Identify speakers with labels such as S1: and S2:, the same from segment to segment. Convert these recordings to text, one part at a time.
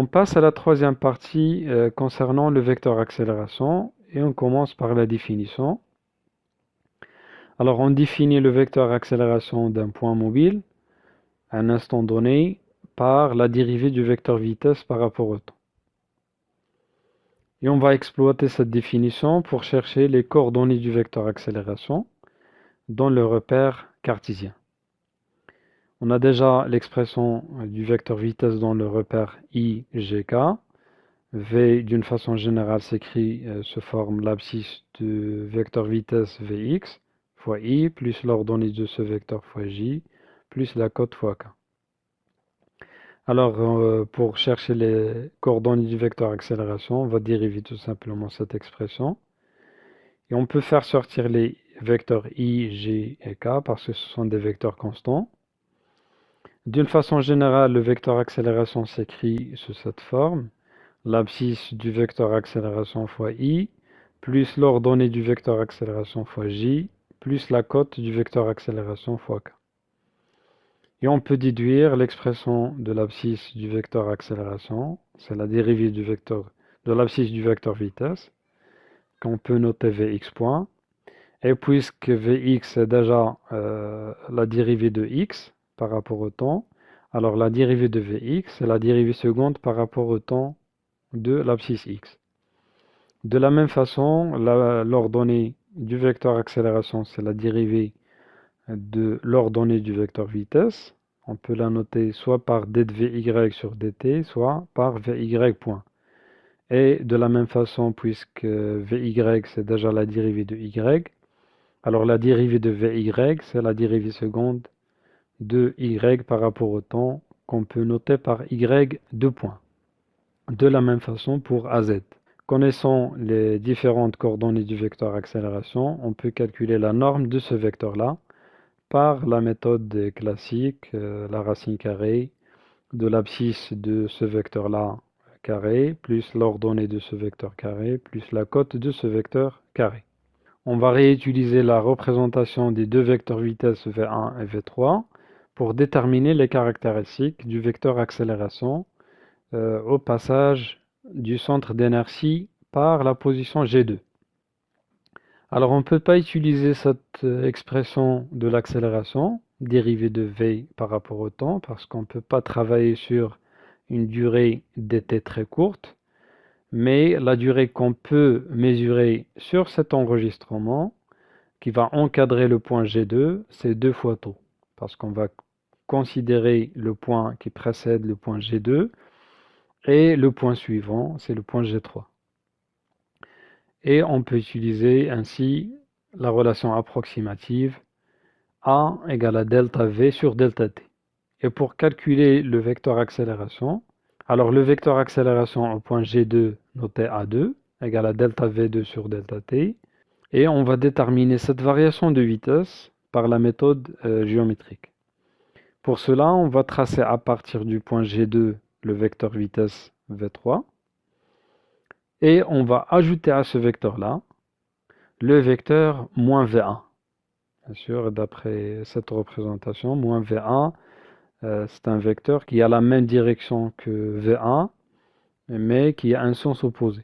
S1: On passe à la troisième partie concernant le vecteur accélération et on commence par la définition. Alors on définit le vecteur accélération d'un point mobile à un instant donné par la dérivée du vecteur vitesse par rapport au temps. Et on va exploiter cette définition pour chercher les coordonnées du vecteur accélération dans le repère cartésien. On a déjà l'expression du vecteur vitesse dans le repère IGK. V, d'une façon générale, s'écrit se forme l'abscisse du vecteur vitesse Vx fois I, plus l'ordonnée de ce vecteur fois J, plus la cote fois K. Alors, pour chercher les coordonnées du vecteur accélération, on va dériver tout simplement cette expression. Et on peut faire sortir les vecteurs I, J et K parce que ce sont des vecteurs constants. D'une façon générale, le vecteur accélération s'écrit sous cette forme. L'abscisse du vecteur accélération fois I, plus l'ordonnée du vecteur accélération fois J, plus la cote du vecteur accélération fois K. Et on peut déduire l'expression de l'abscisse du vecteur accélération, c'est la dérivée de l'abscisse du vecteur vitesse, qu'on peut noter Vx point. Et puisque Vx est déjà la dérivée de x par rapport au temps, alors la dérivée de Vx c'est la dérivée seconde par rapport au temps de l'abscisse x. De la même façon, l'ordonnée du vecteur accélération, c'est la dérivée de l'ordonnée du vecteur vitesse. On peut la noter soit par d de Vy sur dt, soit par Vy point. Et de la même façon, puisque Vy c'est déjà la dérivée de y, alors la dérivée de Vy, c'est la dérivée seconde de y par rapport au temps qu'on peut noter par y 2 points. De la même façon pour az. Connaissant les différentes coordonnées du vecteur accélération, on peut calculer la norme de ce vecteur-là par la méthode classique, la racine carrée de l'abscisse de ce vecteur-là carré, plus l'ordonnée de ce vecteur carré, plus la cote de ce vecteur carré. On va réutiliser la représentation des deux vecteurs vitesse V1 et V3 pour déterminer les caractéristiques du vecteur accélération au passage du centre d'inertie par la position G2. Alors on ne peut pas utiliser cette expression de l'accélération dérivée de V par rapport au temps parce qu'on ne peut pas travailler sur une durée dt très courte, mais la durée qu'on peut mesurer sur cet enregistrement qui va encadrer le point G2, c'est 2 fois tau, parce qu'on va considérer le point qui précède le point G2 et le point suivant, c'est le point G3. Et on peut utiliser ainsi la relation approximative A égale à delta V sur delta T. Et pour calculer le vecteur accélération, alors le vecteur accélération au point G2 noté A2 égale à delta V2 sur delta T. Et on va déterminer cette variation de vitesse par la méthode géométrique. Pour cela, on va tracer à partir du point G2 le vecteur vitesse V3. Et on va ajouter à ce vecteur-là le vecteur moins V1. Bien sûr, d'après cette représentation, moins V1, c'est un vecteur qui a la même direction que V1, mais qui a un sens opposé.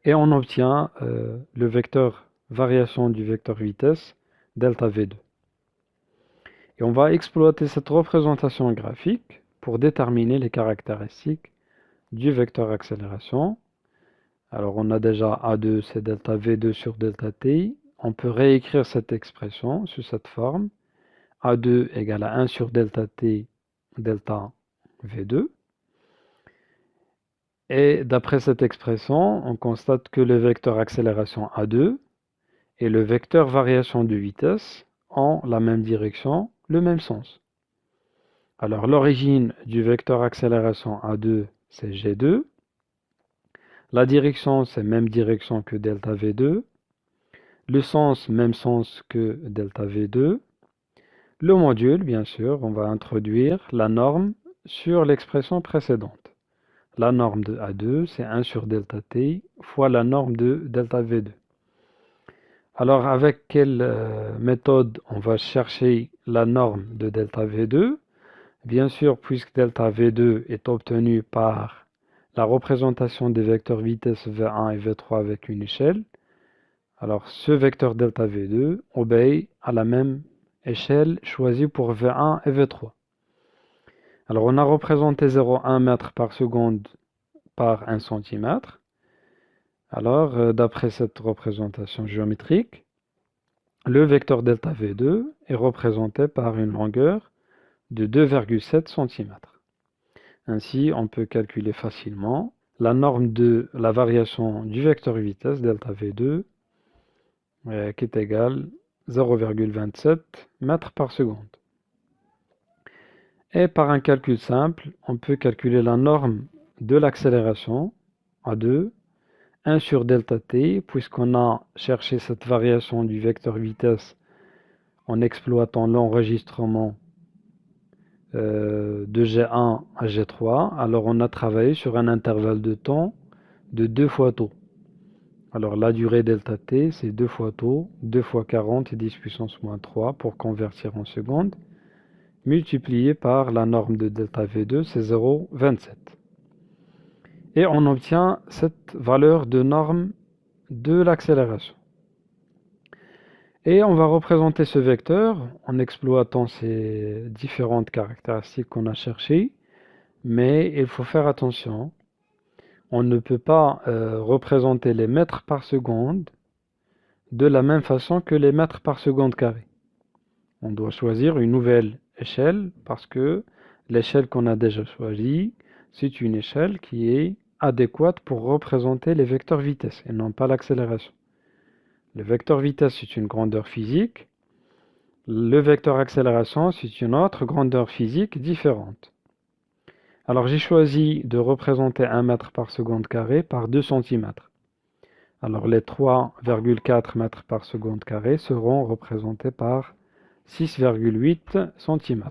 S1: Et on obtient le vecteur variation du vecteur vitesse, delta V2. Et on va exploiter cette représentation graphique pour déterminer les caractéristiques du vecteur accélération. Alors on a déjà A2, c'est delta V2 sur delta T. On peut réécrire cette expression sous cette forme. A2 égale à 1 sur delta T, delta V2. Et d'après cette expression, on constate que le vecteur accélération A2 et le vecteur variation de vitesse ont la même direction, le même sens. Alors l'origine du vecteur accélération A2, c'est G2. La direction, c'est même direction que delta V2. Le sens, même sens que delta V2. Le module, bien sûr, on va introduire la norme sur l'expression précédente. La norme de A2, c'est 1 sur delta T fois la norme de delta V2. Alors, avec quelle méthode on va chercher la norme de delta V2? Bien sûr, puisque delta V2 est obtenu par la représentation des vecteurs vitesse V1 et V3 avec une échelle, alors ce vecteur delta V2 obéit à la même échelle choisie pour V1 et V3. Alors on a représenté 0,1 mètre par seconde par 1 cm. Alors d'après cette représentation géométrique, le vecteur delta V2 est représenté par une longueur de 2,7 cm. Ainsi, on peut calculer facilement la norme de la variation du vecteur vitesse delta V2 qui est égale 0,27 mètres par seconde. Et par un calcul simple, on peut calculer la norme de l'accélération à 2, 1 sur delta t, puisqu'on a cherché cette variation du vecteur vitesse en exploitant l'enregistrement de G1 à G3, alors on a travaillé sur un intervalle de temps de 2 fois tau. Alors la durée delta t, c'est 2 fois tau, 2 fois 40 et 10 puissance moins 3 pour convertir en secondes, multiplié par la norme de delta V2, c'est 0,27. Et on obtient cette valeur de norme de l'accélération. Et on va représenter ce vecteur en exploitant ces différentes caractéristiques qu'on a cherchées, mais il faut faire attention. On ne peut pas représenter les mètres par seconde de la même façon que les mètres par seconde carré. On doit choisir une nouvelle échelle parce que l'échelle qu'on a déjà choisie, c'est une échelle qui est adéquate pour représenter les vecteurs vitesse et non pas l'accélération. Le vecteur vitesse, c'est une grandeur physique. Le vecteur accélération, c'est une autre grandeur physique différente. Alors j'ai choisi de représenter 1 mètre par seconde carré par 2 cm. Alors les 3,4 mètres par seconde carré seront représentés par 6,8 cm.